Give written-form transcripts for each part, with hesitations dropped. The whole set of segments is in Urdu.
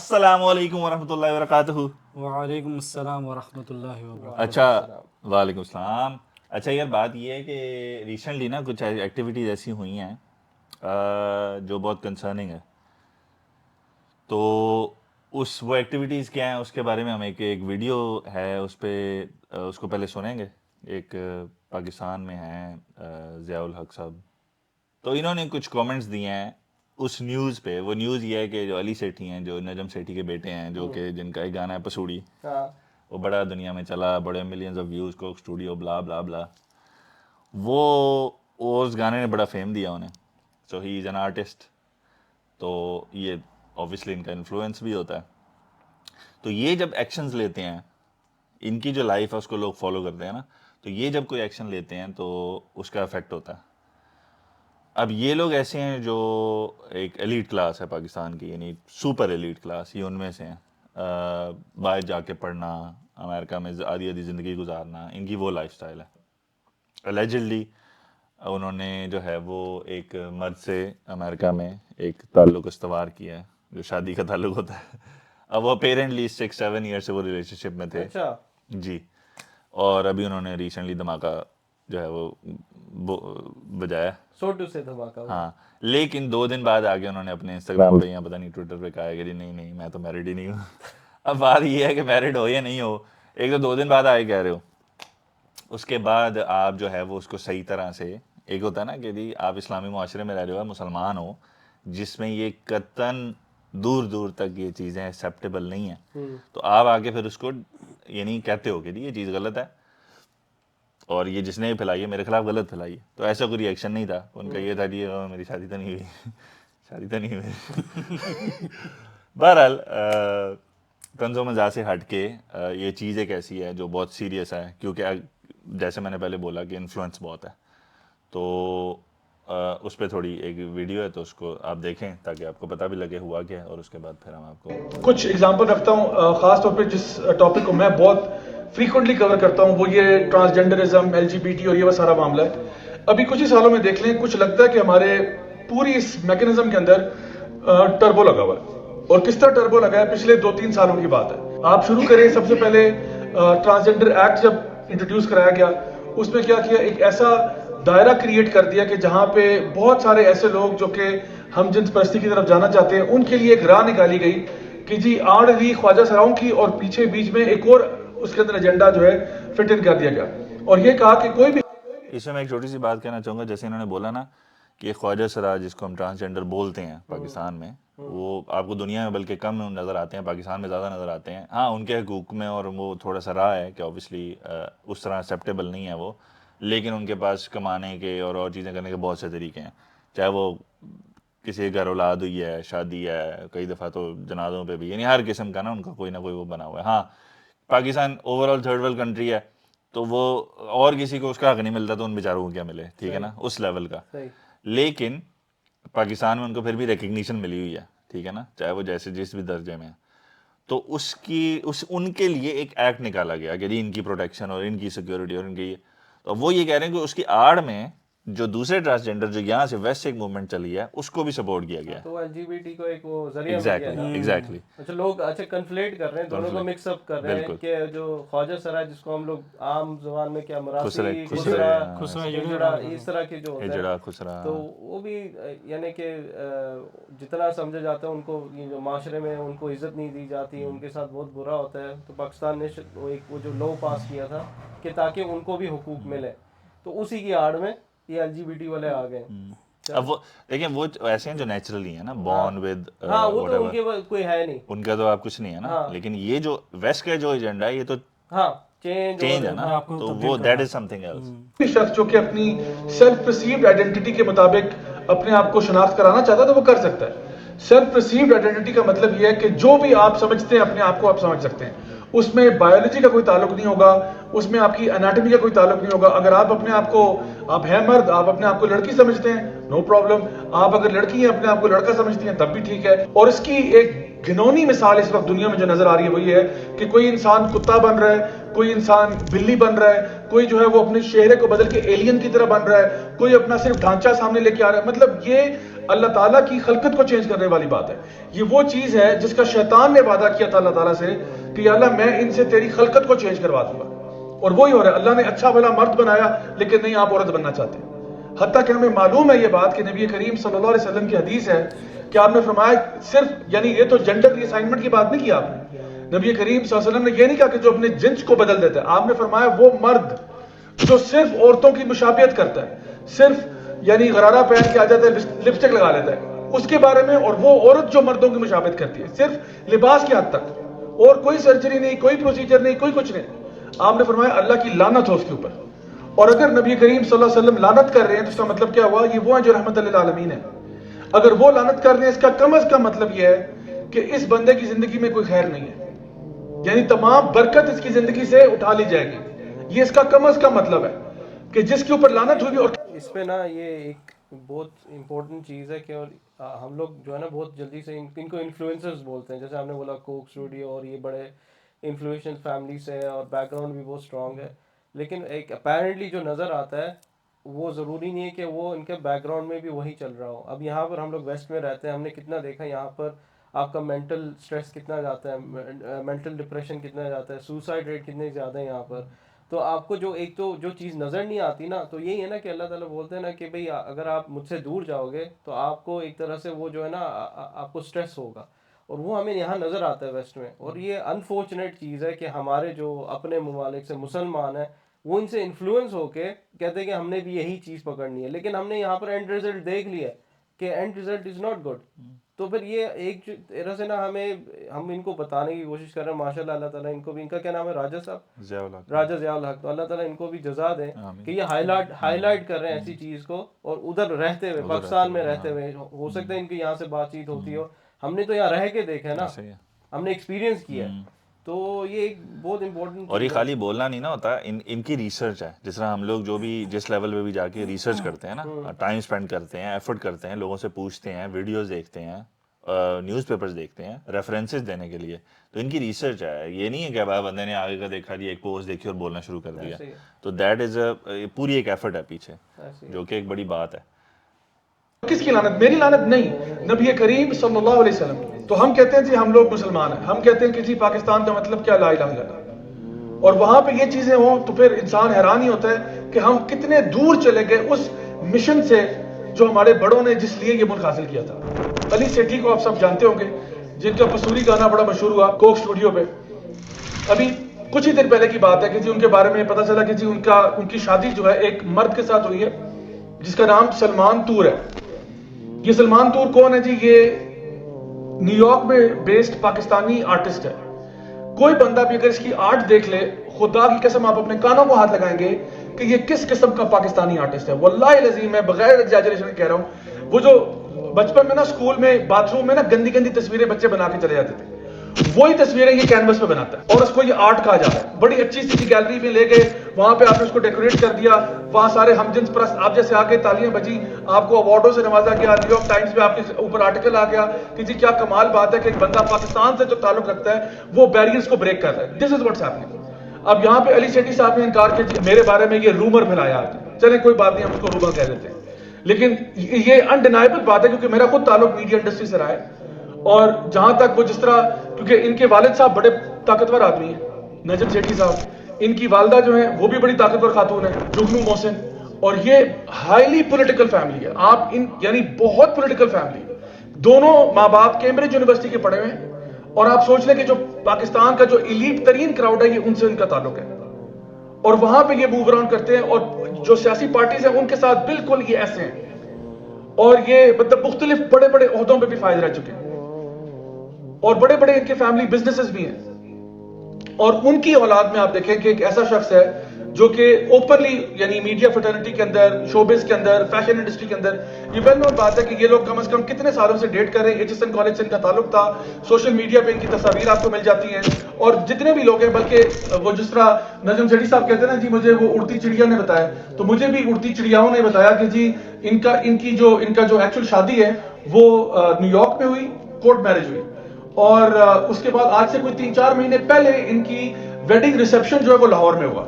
السلام علیکم ورحمۃ اللہ وبرکاتہ. وعلیکم السلام ورحمۃ اللہ وبرکاتہ. اچھا وعلیکم السلام. اچھا یار بات یہ ہے کہ ریسنٹلی نا کچھ ایکٹیویٹیز ایسی ہوئی ہیں جو بہت کنسرننگ ہے. تو وہ ایکٹیویٹیز کیا ہیں اس کے بارے میں ہم ایک ویڈیو ہے اس پہ اس کو پہلے سنیں گے. ایک پاکستان میں ہیں ضیاء الحق صاحب, تو انہوں نے کچھ کامنٹس دیے ہیں اس نیوز پہ. وہ نیوز یہ ہے کہ جو علی سیٹھی ہیں, جو نجم سیٹھی کے بیٹے ہیں, جو کہ جن کا ایک گانا ہے پسوڑی, وہ بڑا دنیا میں چلا, بڑے millions of views, Coke Studio, blah blah بلا. وہ اس گانے نے بڑا فیم دیا انہیں. سو ہی از این آرٹسٹ. تو یہ اوبویسلی ان کا انفلوئنس بھی ہوتا ہے. تو یہ جب ایکشنز لیتے ہیں, ان کی جو لائف ہے اس کو لوگ فالو کرتے ہیں نا, تو یہ جب کوئی ایکشن لیتے ہیں تو اس کا افیکٹ ہوتا ہے. اب یہ لوگ ایسے ہیں جو ایک ایلیٹ کلاس ہے پاکستان کی, یعنی سپر ایلیٹ کلاس, یہ ان میں سے ہیں. باہر جا کے پڑھنا, امریکہ میں آدھی آدھی زندگی گزارنا, ان کی وہ لائف سٹائل ہے. الیجڈلی انہوں نے جو ہے وہ ایک مرد سے امریکہ میں ایک تعلق استوار کیا ہے, جو شادی کا تعلق ہوتا ہے. اب وہ اپیرنٹلی 6-7 ایئر سے وہ ریلیشن شپ میں تھے جی. اور ابھی انہوں نے ریسنٹلی دھماکہ جو ہے وہ بجایا, سے دھماکہ. ہاں, لیکن 2 دن بعد آگے انہوں نے اپنے انسٹاگرام پہ یا پتہ نہیں ٹویٹر پہ کہا ہے کہ نہیں میں تو میرڈ ہی نہیں ہوں. اب بات یہ ہے کہ میرڈ ہو یا نہیں ہو, ایک تو 2 دن بعد آگے کہہ رہے ہو, اس کے بعد آپ جو ہے وہ اس کو صحیح طرح سے, ایک ہوتا ہے نا کہ آپ اسلامی معاشرے میں رہ رہے ہو, مسلمان ہو, جس میں یہ قطعاً دور دور تک یہ چیزیں ایکسیپٹیبل نہیں ہیں, تو آپ آگے پھر اس کو یعنی کہتے ہو کہ یہ چیز غلط ہے, اور یہ جس نے پھیلائی ہے میرے خلاف غلط پھیلائی ہے. تو ایسا کوئی ریئیکشن نہیں تھا ان کا. یہ تھا کہ میری شادی تو نہیں ہوئی, شادی تو نہیں ہوئی. بہرحال طنز و مزاح سے ہٹ کے یہ چیز ایک ایسی ہے جو بہت سیریس ہے, کیونکہ جیسے میں نے پہلے بولا کہ انفلوئنس بہت ہے. تو اس پہ تھوڑی ایک ویڈیو ہے, تو اس کو آپ دیکھیں تاکہ آپ کو پتہ بھی لگے ہوا کیا ہے, اور اس کے بعد پھر ہم آپ کو کچھ ایگزامپل رکھتا ہوں. خاص طور پہ جس ٹاپک کو میں بہت فریکوینٹلی کور کرتا ہوں وہ یہ ٹرانسجنڈرزم, LGBT اور یہ وہ سارا معاملہ ہے. ابھی کچھ ہی سالوں میں دیکھ لیں, کچھ لگتا ہے کہ ہمارے پوری اس میکینزم کے اندر ٹربو لگا ہوا ہے. اور کس طرح ٹربو لگا ہے, پچھلے 2-3 سالوں کی بات ہے. آپ شروع کریں, سب سے پہلے ٹرانسجنڈر ایکٹ جب انٹروڈیوس کرایا گیا, اس میں کیا کیا, ایک ایسا دائرہ کریٹ کر دیا کہ جہاں پہ بہت سارے ایسے لوگ جو کہ ہم جنس پرستی کی طرف جانا چاہتے ہیں, ان کے لیے ایک راہ نکالی گئی کہ جی آڑ دی خواجہ سراؤں کی, اور پیچھے بیچ میں ایک اور اس کے اندر ایجنڈا جو ہے فٹ ان کر دیا گیا. اور یہ کہا کہ کوئی بھی, اس میں ایک چھوٹی سی بات کہنا چاہوں گا. جیسے انہوں نے بولا نا کہ خواجہ سرا جس کو ہم ٹرانسجنڈر بولتے ہیں پاکستان میں, وہ آپ کو دنیا میں بلکہ کم نظر آتے ہیں, پاکستان میں زیادہ نظر آتے ہیں. ہاں ان کے حقوق میں اور وہ تھوڑا سا رہا ہے کہ اوبیسلی اس طرح ایکسیپٹیبل نہیں ہے وہ, لیکن ان کے پاس کمانے کے اور چیزیں کرنے کے بہت سے طریقے ہیں. چاہے وہ کسی گھر اولاد ہوئی ہے, شادی ہے, کئی دفعہ تو جنازوں پہ بھی, یعنی ہر قسم کا نا ان کا کوئی نہ کوئی وہ بنا ہوا ہے. ہاں Pakistan over all third world country ہے, تو وہ اور کسی کو اس کا حق نہیں ملتا, تو ان بیچاروں کو کیا ملے, ٹھیک ہے نا, اس لیول کا. لیکن پاکستان میں ان کو پھر بھی ریکگنیشن ملی ہوئی ہے, ٹھیک ہے نا, چاہے وہ جیسے جس بھی درجے میں. تو ان کے لیے ایک ایکٹ نکالا گیا کہ ان کی پروٹیکشن اور ان کی سیکیورٹی اور ان کی, تو وہ یہ کہہ رہے ہیں کہ اس کی آڑ میں جو دوسرے ٹرانسجنڈر جو یہاں سے ویسٹ سے ایک موومنٹ چلی ہے, اس کو بھی سپورٹ کیا گیا. تو LGBT کو ایک وہ ذریعہ بن گیا. ایگزیکٹلی. اچھا لوگ کنفلیٹ کر رہے ہیں, دونوں کو مکس اپ کر رہے ہیں کہ جو خواجہ سرا جس کو ہم لوگ عام زبان میں کیا مراسی, خسرا, اس طرح کے جو ہوتے ہیں, تو وہ بھی یعنی کہ جتنا سمجھا جاتا ہے ان کو جو معاشرے میں ان کو عزت نہیں دی جاتی, ان کے ساتھ بہت برا ہوتا ہے. تو پاکستان نے وہ جو لا پاس کیا تھا کہ تاکہ ان کو بھی حقوق ملے, تو اسی کی آڑ میں یہ LGBT والے آ گئے. اب وہ دیکھیں, وہ ایسے ہیں جو نیچرلی ہیں نا, بورن ود, ہاں وہ تو ان کے کوئی ہے نہیں, ان کا تو آپ کچھ نہیں ہے نا. لیکن یہ جو ویسٹ کا جو ایجنڈا ہے, یہ تو ہاں چینج ہے نا, تو وہ that is something else. شخص جو کہ اپنی سیلف پرسیوڈ آئیڈینٹی کے مطابق اپنے آپ کو شناخت کرانا چاہتا ہے تو وہ کر سکتا ہے. سیلف پرسیوڈ آئیڈینٹی کا مطلب یہ ہے کہ جو بھی آپ سمجھتے ہیں اپنے آپ کو آپ سمجھ سکتے ہیں. اس میں بایولوجی کا کوئی تعلق نہیں ہوگا, اس میں آپ کی اناٹمی کا کوئی تعلق نہیں ہوگا. اگر آپ اپنے آپ کو, آپ ہیں مرد, آپ اپنے آپ کو لڑکی سمجھتے ہیں, نو پرابلم. آپ اگر لڑکی ہیں اپنے آپ کو لڑکا سمجھتی ہیں تب بھی ٹھیک ہے. اور اس کی ایک گھنونی مثال اس وقت دنیا میں جو نظر آ رہی ہے وہ یہ ہے کہ کوئی انسان کتا بن رہا ہے, کوئی انسان بلی بن رہا ہے, کوئی جو ہے وہ اپنے چہرے کو بدل کے ایلین کی طرح بن رہا ہے, کوئی اپنا صرف ڈھانچہ سامنے لے کے آ رہا ہے. مطلب یہ اللہ تعالیٰ کی خلقت کو چینج کرنے والی بات ہے. یہ وہ چیز ہے جس کا شیطان نے وعدہ کیا تھا اللہ تعالیٰ سے کہ یا اللہ میں ان سے تیری خلقت کو چینج کروا دوں گا, اور وہی ہو رہا ہے. اللہ نے اچھا بھلا مرد بنایا لیکن نہیں آپ عورت بننا چاہتے. حتیٰ کہ ہمیں معلوم ہے یہ بات کہ نبی کریم صلی اللہ علیہ وسلم کی حدیث ہے کہ آپ نے فرمایا صرف یعنی یہ تو جنڈر ری اسائنمنٹ کی بات نہیں کی آپ نے. نبی کریم صلی اللہ علیہ وسلم نے یہ نہیں کہا کہ جو اپنے جنس کو بدل دیتا ہے, آپ نے فرمایا وہ مرد جو صرف عورتوں کی مشابہت کرتا ہے, صرف یعنی غرارہ پہن کے آ جاتا ہے, لپسٹک لگا لیتا ہے, اس کے بارے میں, اور وہ عورت جو مردوں کی مشابہت کرتی ہے صرف لباس کی حد تک, اور کوئی سرجری نہیں, کوئی پروسیجر نہیں, کوئی کچھ نہیں. آپ نے فرمایا اللہ کی لعنت ہو اس کے اوپر. اور اگر نبی کریم صلی اللہ علیہ وسلم لعنت کر رہے ہیں تو اس کا مطلب کیا ہوا؟ یہ وہ ہیں جو رحمت للعالمین ہیں. اگر وہ لعنت کر رہے ہیں اس کا کم از کم مطلب یہ ہے کہ اس بندے کی زندگی میں کوئی خیر نہیں ہے, یعنی تمام برکت اس کی زندگی سے اٹھا لی جائے گی. یہ اس کا کم از کم مطلب ہے کہ جس کے اوپر لعنت ہوگی. اور اس پہ نا یہ ایک بہت امپورٹنٹ چیز ہے کہ اور ہم لوگ جو ہے نا بہت جلدی سے ان کو انفلوئنسرز بولتے ہیں, جیسے ہم نے بولا کوک اسٹوڈیو, اور یہ بڑے انفلوئنشل فیملی سے اور بیک گراؤنڈ بھی بہت اسٹرانگ ہے, لیکن ایک اپیرنٹلی جو نظر آتا ہے وہ ضروری نہیں ہے کہ وہ ان کے بیک گراؤنڈ میں بھی وہی چل رہا ہو. اب یہاں پر ہم لوگ ویسٹ میں رہتے ہیں, ہم نے کتنا دیکھا یہاں پر آپ کا مینٹل اسٹریس کتنا جاتا ہے, مینٹل ڈپریشن کتنا جاتا ہے, سوسائڈ ریٹ کتنے زیادہ ہیں یہاں پر. تو آپ کو جو ایک تو جو چیز نظر نہیں آتی نا, تو یہی ہے نا کہ اللہ تعالیٰ بولتے ہیں نا کہ بھئی اگر آپ مجھ سے دور جاؤ گے تو آپ کو ایک طرح سے وہ جو ہے نا آپ کو اسٹریس ہوگا, اور وہ ہمیں یہاں نظر آتا ہے ویسٹ میں. اور یہ انفارچونیٹ چیز ہے کہ ہمارے جو اپنے ممالک سے مسلمان ہیں وہ ان سے انفلوئنس ہو کے کہتے ہیں کہ ہم نے بھی یہی چیز پکڑنی ہے, لیکن ہم نے یہاں پر اینڈ ریزلٹ دیکھ لیا کہ and result is not good. تو پھر یہ ایک طرح سے نا ہم ان کو بتانے کی کوشش کر رہے ہیں. ماشاء اللہ اللہ تعالیٰ ان کو بھی, ان کا کیا نام ہے, راجہ صاحب, راجہ ضیاء الحق, تو اللہ تعالیٰ ان کو بھی جزا دیں کہ یہ ہائی لائٹ کر رہے ہیں ایسی چیز کو, اور ادھر رہتے ہوئے پاکستان میں رہتے ہوئے ہو سکتا ہے ان کی یہاں سے بات چیت ہوتی ہو, ہم نے تو یہاں رہ کے دیکھا ہے نا, ہم نے ایکسپیرینس کیا ہے. تو یہ ایک بہت امپورٹنٹ, اور یہ خالی بولنا نہیں نا ہوتا, ان کی ریسرچ ہے. جس طرح ہم لوگ جو بھی جس لیول پہ بھی جا کے ریسرچ کرتے ہیں نا, ٹائم اسپینڈ کرتے ہیں, ایفرٹ کرتے ہیں, لوگوں سے پوچھتے ہیں, ویڈیوز دیکھتے ہیں, نیوز پیپرز دیکھتے ہیں ریفرنسز دینے کے لیے, تو ان کی ریسرچ ہے. یہ نہیں ہے کہ اب بندے نے آگے کا دیکھا جی ایک پوسٹ دیکھی اور بولنا شروع کر دیا. تو دیٹ از پوری ایک ایفرٹ ہے پیچھے, جو کہ ایک بڑی بات ہے. کس کی لعنت؟ میری لعنت نہیں, نبی کریم صلی اللہ علیہ وسلم. تو ہم کہتے ہیں جی ہم لوگ مسلمان ہیں, ہم کہتے ہیں کہ جی پاکستان کا مطلب کیا, لا الہ الا اللہ, اور وہاں پہ یہ چیزیں ہوں تو پھر انسان حیران ہی ہوتا ہے کہ ہم کتنے دور چلے گئے اس مشن سے جو ہمارے بڑوں نے جس لیے یہ ملک حاصل کیا تھا. علی سیٹھی کو آپ سب جانتے ہوں گے, جن کا پسوری گانا بڑا مشہور ہوا کوک اسٹوڈیو پہ. ابھی کچھ ہی دن پہلے کی بات ہے کہ جی ان کے بارے میں پتہ چلا کہ جی ان کی شادی جو ہے ایک مرد کے ساتھ ہوئی ہے جس کا نام سلمان تور ہے. یہ سلمان تور کون ہے جی؟ یہ نیو یارک میں بیسڈ پاکستانی آرٹسٹ ہے. کوئی بندہ بھی اگر اس کی آرٹ دیکھ لے, خدا کی قسم آپ اپنے کانوں کو ہاتھ لگائیں گے کہ یہ کس قسم کا پاکستانی آرٹسٹ ہے. واللہ العظیم میں بغیر ایگزیجریشن کہہ رہا ہوں, وہ جو بچپن میں نا اسکول میں باتھ روم میں نا گندی گندی تصویریں بچے بنا کے چلے جاتے تھے, وہی تصویریں یہ کینوس پہ بناتا ہے, اور اس کو یہ آرٹ کہا جاتا ہے. بڑی اچھی سی گیلری میں لے گئے, وہاں پہ آپ نے اس کو ڈیکوریٹ کر دیا, وہاں سارے ہم جنس پرست آپ جیسے آ کے تالیاں بجی, آپ کو اوارڈوں سے نوازا گیا, نیو یارک ٹائمز میں آپ کے اوپر آرٹیکل آ گیا کہ جی کیا کمال بات ہے کہ ایک بندہ پاکستان سے جو تعلق رکھتا ہے وہ بیریئرز کو بریک کر رہا ہے. دس از واٹس ہیپننگ. اب یہاں پہ علی سیٹھی صاحب نے انکار کیا جی میرے بارے میں یہ رومر پھیلایا. چلیں کوئی بات نہیں, ہم اس کو رومر کہہ دیتے ہیں, لیکن یہ انڈینائبل بات ہے کیونکہ میرا خود تعلق میڈیا انڈسٹری سے رہا ہے. اور جہاں تک وہ جس طرح, کیونکہ ان کے والد صاحب بڑے طاقتور آدمی ہیں, نجم سیٹھی صاحب, ان کی والدہ جو ہیں وہ بھی بڑی طاقتور خاتون ہیں, جگنو محسن, اور یہ ہائیلی پولیٹیکل فیملی ہے. آپ یعنی بہت پولیٹیکل فیملی, دونوں ماں باپ کیمبرج یونیورسٹی کے پڑھے ہوئے ہیں, اور آپ سوچ لیں کہ جو پاکستان کا جو ایلیٹ ترین کراؤڈ ہے یہ ان سے ان کا تعلق ہے, اور وہاں پہ یہ موو اراؤنڈ کرتے ہیں, اور جو سیاسی پارٹیز ہیں ان کے ساتھ بالکل یہ ایسے ہیں, اور یہ مطلب مختلف بڑے بڑے عہدوں پہ بھی فائز رہ چکے ہیں, اور بڑے بڑے ان کے فیملی بزنسز بھی ہیں. اور ان کی اولاد میں آپ دیکھیں کہ ایک ایسا شخص ہے جو کہ اوپنلی یعنی میڈیا فٹرنٹی کے اندر, شوبز کے اندر, فیشن انڈسٹری کے اندر یہ ویل نون بات ہے کہ یہ لوگ کم از کم کتنے سالوں سے ڈیٹ کر رہے ہیں. HSN کالج سے ان کا تعلق تھا, سوشل میڈیا پہ ان کی تصاویر آپ کو مل جاتی ہیں, اور جتنے بھی لوگ ہیں, بلکہ وہ جس طرح نجم سیٹھی صاحب کہتے ہیں نا جی مجھے وہ اڑتی چڑیا نے بتایا, تو مجھے بھی اڑتی چڑیاؤں نے بتایا کہ جی ان کا جو ایکچوئل شادی ہے وہ نیو یارک میں ہوئی, کورٹ میرج ہوئی, اور اس کے بعد آج سے کوئی 3-4 مہینے پہلے ان کی ویڈنگ ریسیپشن جو ہے وہ لاہور میں ہوا,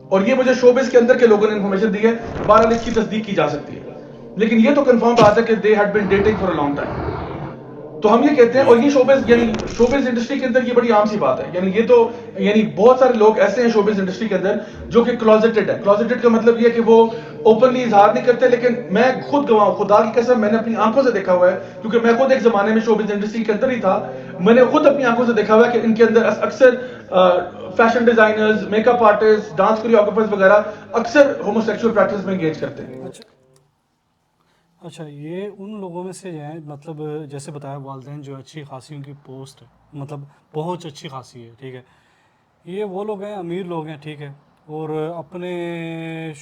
اور یہ مجھے شوبز کے اندر کے لوگوں نے انفارمیشن دی ہے, بہرحال اس کی تصدیق کی جا سکتی ہے, لیکن یہ تو کنفرم بات ہے کہ they had been dating for a long time. تو ہم یہ کہتے ہیں, اور یہ شوبز یعنی شوبز انڈسٹری کے اندر یہ بڑی عام سی بات ہے, یعنی یہ تو یعنی بہت سارے لوگ ایسے ہیں شوبز انڈسٹری کے اندر جو کہ کلوزیٹڈ ہے. کلوزیٹڈ کا مطلب یہ ہے کہ وہ اوپنلی اظہار نہیں کرتے, لیکن میں خود گواہ ہوں, خدا کی قسم میں نے اپنی آنکھوں سے دیکھا ہوا ہے, کیونکہ میں خود ایک زمانے میں شوبز انڈسٹری کے اندر ہی تھا. میں نے خود اپنی آنکھوں سے دیکھا ہوا ہے کہ ان کے اندر اکثر fashion designers, make up artist, dance choreographers وغیرہ اکثر ہومو سیکشول پریکٹس میں انگیج کرتے ہیں. اچھا, یہ ان لوگوں میں سے جو ہے مطلب جیسے بتایا والدین جو اچھی خاصی ان کی پوسٹ ہے, مطلب پہنچ اچھی خاصی ہے, ٹھیک ہے, یہ وہ لوگ ہیں امیر لوگ ہیں, ٹھیک ہے, اور اپنے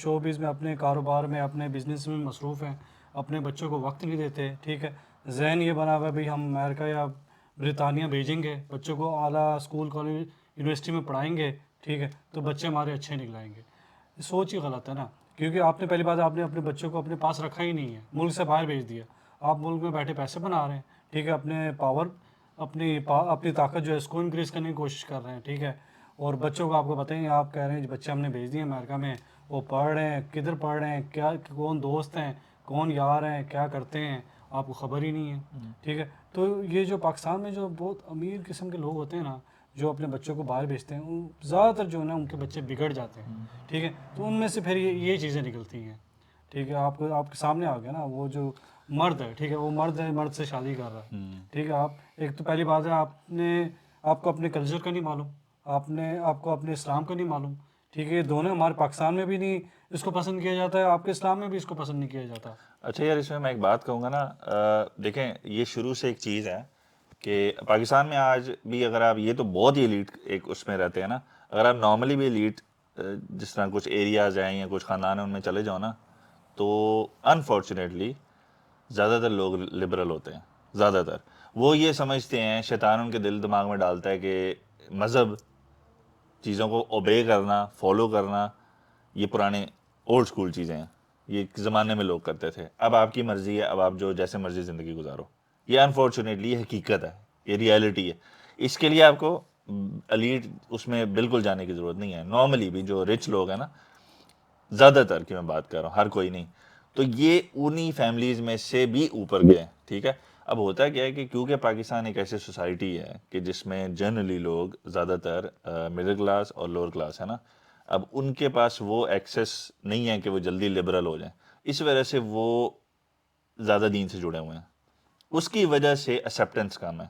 شوبز میں, اپنے کاروبار میں, اپنے بزنس میں مصروف ہیں, اپنے بچوں کو وقت نہیں دیتے, ٹھیک ہے, ذہن یہ بنا ہوا ہے بھئی ہم امریکہ یا برطانیہ بھیجیں گے بچوں کو, اعلیٰ اسکول کالج یونیورسٹی میں پڑھائیں گے, ٹھیک ہے, تو بچے ہمارے اچھے نکلائیں گے. سوچ ہی غلط ہے نا, کیونکہ آپ نے پہلی بات آپ نے اپنے بچوں کو اپنے پاس رکھا ہی نہیں ہے, ملک سے باہر بھیج دیا, آپ ملک میں بیٹھے پیسے بنا رہے ہیں, ٹھیک ہے, اپنے پاور اپنی طاقت جو ہے اس کو انکریز کرنے کی کوشش کر رہے ہیں, ٹھیک ہے, اور بچوں کو آپ کو بتائیں, آپ کہہ رہے ہیں بچے ہم نے بھیج دیے امریکہ میں, وہ پڑھ رہے ہیں, کدھر پڑھ رہے ہیں, کیا کون دوست ہیں, کون یار ہیں, کیا کرتے ہیں, آپ کو خبر ہی نہیں ہے, ٹھیک ہے. تو یہ جو پاکستان میں جو بہت امیر قسم کے لوگ ہوتے ہیں نا, جو اپنے بچوں کو باہر بھیجتے ہیں, زیادہ تر جو ہے نا ان کے بچے بگڑ جاتے ہیں, ٹھیک ہے, تو ان میں سے پھر یہ چیزیں نکلتی ہیں, ٹھیک ہے. آپ کے سامنے آ گیا نا, وہ جو مرد ہے, ٹھیک ہے, وہ مرد ہے, مرد سے شادی کر رہا ہے, ٹھیک ہے, آپ ایک تو پہلی بات ہے آپ کو اپنے کلچر کا نہیں معلوم, آپ کو اپنے اسلام کا نہیں معلوم, ٹھیک ہے, یہ دونوں ہمارے پاکستان میں بھی نہیں اس کو پسند کیا جاتا ہے, آپ کے اسلام میں بھی اس کو پسند نہیں کیا جاتا. اچھا یار, اس میں ایک بات کہوں گا نا, دیکھیں یہ شروع سے ایک چیز ہے کہ پاکستان میں آج بھی اگر آپ, یہ تو بہت ہی ایلیٹ ایک اس میں رہتے ہیں نا, اگر آپ نارملی بھی ایلیٹ جس طرح کچھ ایریاز ہیں یا کچھ خاندان ہیں ان میں چلے جاؤ نا, تو انفارچونیٹلی زیادہ تر لوگ لبرل ہوتے ہیں. زیادہ تر وہ یہ سمجھتے ہیں, شیطان ان کے دل دماغ میں ڈالتا ہے کہ مذہب, چیزوں کو اوبے کرنا, فالو کرنا, یہ پرانے اولڈ سکول چیزیں ہیں, یہ ایک زمانے میں لوگ کرتے تھے, اب آپ کی مرضی ہے, اب آپ جو جیسے مرضی زندگی گزارو. یہ انفارچونیٹلی یہ حقیقت ہے, یہ ریالٹی ہے. اس کے لیے آپ کو ایلیٹ اس میں بالکل جانے کی ضرورت نہیں ہے. نارملی بھی جو رچ لوگ ہیں نا, زیادہ تر کی میں بات کر رہا ہوں, ہر کوئی نہیں, تو یہ انہی فیملیز میں سے بھی اوپر گئے, ٹھیک ہے. اب ہوتا کیا ہے کہ کیونکہ پاکستان ایک ایسی سوسائٹی ہے کہ جس میں جنرلی لوگ زیادہ تر مڈل کلاس اور لوور کلاس ہے نا, اب ان کے پاس وہ ایکسیس نہیں ہے کہ وہ جلدی لبرل ہو جائیں, اس وجہ سے وہ زیادہ دین سے جڑے ہوئے ہیں. اس کی وجہ سے ایکسیپٹنس کم ہے.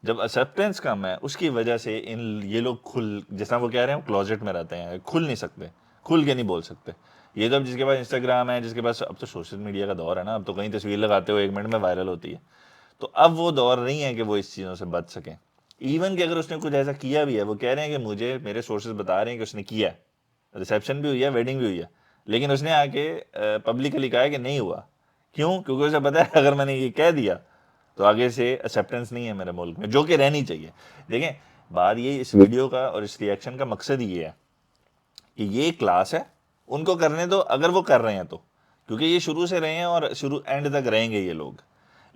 جب ایکسیپٹنس کم ہے اس کی وجہ سے یہ لوگ جس طرح وہ کہہ رہے ہیں کلوزٹ میں رہتے ہیں, کھل نہیں سکتے, کھل کے نہیں بول سکتے. یہ تو اب جس کے پاس انسٹاگرام ہے, جس کے پاس, اب تو سوشل میڈیا کا دور ہے نا, اب تو کہیں تصویر لگاتے ہو 1 منٹ میں وائرل ہوتی ہے, تو اب وہ دور نہیں ہے کہ وہ اس چیزوں سے بچ سکیں. ایون کہ اگر اس نے کچھ ایسا کیا بھی ہے, وہ کہہ رہے ہیں کہ میرے سورسز بتا رہے ہیں کہ اس نے کیا ہے, ریسیپشن بھی ہوئی ہے, ویڈنگ بھی ہوئی ہے, لیکن اس نے آ کے پبلکلی کہا ہے کہ نہیں ہوا. کیوں؟ کیونکہ اسے پتا ہے اگر میں نے یہ کہہ دیا تو آگے سے ایکسیپٹنس نہیں ہے میرے ملک میں, جو کہ رہنی چاہیے. دیکھیں بات یہ اس ویڈیو کا اور اس ریئیکشن کا مقصد یہ ہے کہ یہ کلاس ہے, ان کو کرنے دو اگر وہ کر رہے ہیں تو, کیونکہ یہ شروع سے رہے ہیں اور اینڈ تک رہیں گے یہ لوگ.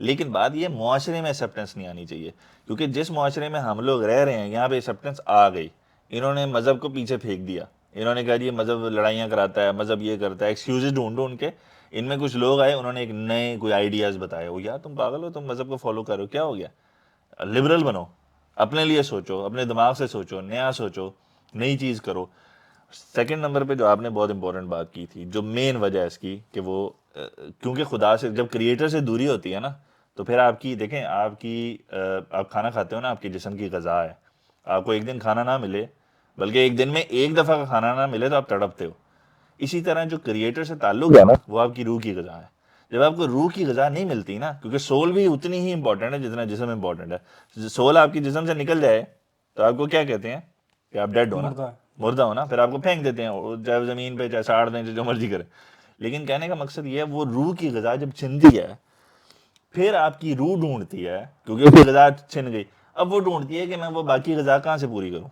لیکن بات یہ معاشرے میں ایکسیپٹنس نہیں آنی چاہیے, کیونکہ جس معاشرے میں ہم لوگ رہ رہے ہیں یہاں پہ ایکسیپٹنس آ گئی. انہوں نے مذہب کو پیچھے پھینک دیا, انہوں نے کہا جی مذہب لڑائیاں کراتا ہے, مذہب یہ کرتا ہے, ایکسکیوزز ڈھونڈ کے. ان میں کچھ لوگ آئے, انہوں نے ایک نئے کوئی آئیڈیاز بتائے, وہ یار تم پاگل ہو, تم مذہب کو فالو کرو, کیا ہو گیا, لبرل بنو, اپنے لیے سوچو, اپنے دماغ سے سوچو, نیا سوچو, نئی چیز کرو. سیکنڈ نمبر پہ جو آپ نے بہت امپورٹنٹ بات کی تھی, جو مین وجہ ہے اس کی, کہ وہ کیونکہ خدا سے جب کریٹر سے دوری ہوتی ہے نا, تو پھر آپ کی, دیکھیں آپ کھانا کھاتے ہو نا, آپ کے جسم کی غذا ہے. آپ کو ایک دن کھانا نہ ملے, بلکہ ایک دن میں ایک دفعہ کا کھانا نہ ملے تو آپ تڑپتے ہو. اسی طرح جو کریٹر سے تعلق ہے نا, وہ آپ کی روح کی غذا ہے. جب آپ کو روح کی غذا نہیں ملتی نا, کیونکہ سول بھی اتنی ہی امپورٹنٹ ہے جتنا جسم امپورٹنٹ ہے. سول آپ کی جسم سے نکل جائے تو آپ کو کیا کہتے ہیں کہ آپ ڈیڈ ہو نا, مردہ ہونا, پھر آپ کو پھینک دیتے ہیں, چاہے زمین پہ, چاہے ساڑ دیں, جو مرضی کرے. لیکن کہنے کا مقصد یہ ہے, وہ روح کی غذا جب چھنتی ہے, پھر آپ کی روح ڈھونڈتی ہے, کیونکہ اس کی غذا چھن گئی, اب وہ ڈھونڈتی ہے کہ میں وہ باقی غذا کہاں سے پوری کروں.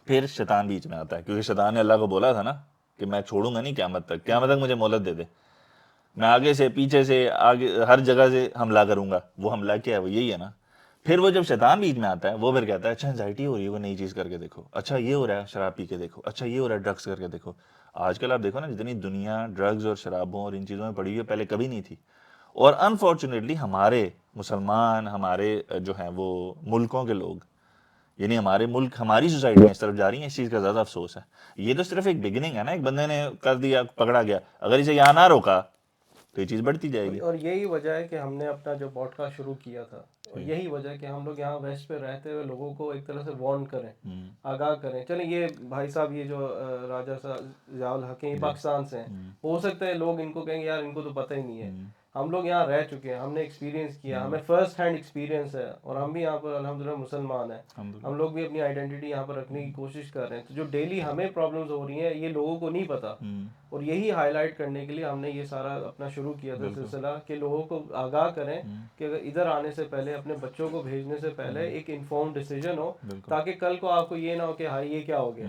پھر شیطان بیچ میں آتا ہے, کیونکہ شیطان نے اللہ کو بولا تھا نا کہ میں چھوڑوں گا نہیں قیامت تک مجھے مہلت دے دے, میں آگے سے پیچھے سے آگے ہر جگہ سے حملہ کروں گا. وہ حملہ کیا ہے, وہ یہی ہے نا. پھر وہ جب شیطان بیچ میں آتا ہے وہ پھر کہتا ہے اچھا انزائٹی ہو رہی ہے وہ نئی چیز کر کے دیکھو, اچھا یہ ہو رہا ہے شراب پی کے دیکھو, اچھا یہ ہو رہا ہے ڈرگس کر کے دیکھو. آج کل آپ دیکھو نا جتنی دنیا ڈرگز اور شرابوں اور ان چیزوں میں پڑی ہوئی ہے پہلے کبھی نہیں تھی. اور انفارچونیٹلی ہمارے مسلمان ہمارے جو ہیں وہ ملکوں کے لوگ, یعنی ہمارے ملک ہماری سوسائٹی اس طرف جا رہی ہیں, اس چیز کا زیادہ افسوس ہے. یہ تو صرف ایک بگننگ ہے نا, ایک بندے نے کر دیا پکڑا گیا, اگر اسے یہاں نہ روکا تو یہ چیز بڑھتی جائے گی. اور یہی وجہ ہے کہ ہم نے اپنا جو پوڈ کاسٹ شروع کیا تھا, یہی وجہ ہے کہ ہم لوگ یہاں ویسٹ پہ رہتے ہوئے لوگوں کو ایک طرح سے وارن کریں, آگاہ کریں. چلیں یہ بھائی صاحب یہ جو راجہ ضیاء الحق یہ پاکستان سے ہیں, ہو سکتا ہے لوگ ان کو کہیں گے یار ان کو تو پتہ ہی نہیں ہے. ہم لوگ یہاں رہ چکے ہیں, ہم نے ایکسپیرینس کیا, ہمیں فرسٹ ہینڈ ایکسپیرینس ہے, اور ہم بھی یہاں پر الحمدللہ مسلمان ہیں, ہم لوگ بھی اپنی آئیڈینٹی یہاں پر رکھنے کی کوشش کر رہے ہیں. تو جو ڈیلی ہمیں پرابلمز ہو رہی ہیں یہ لوگوں کو نہیں پتا, اور یہی ہائی لائٹ کرنے کے لیے ہم نے یہ سارا اپنا شروع کیا تھا سلسلہ کہ لوگوں کو آگاہ کریں کہ اگر ادھر آنے سے پہلے اپنے بچوں کو بھیجنے سے پہلے ایک انفارم ڈیسیجن ہو, تاکہ کل کو آپ کو یہ نہ ہو کہ ہائی یہ کیا ہو گیا.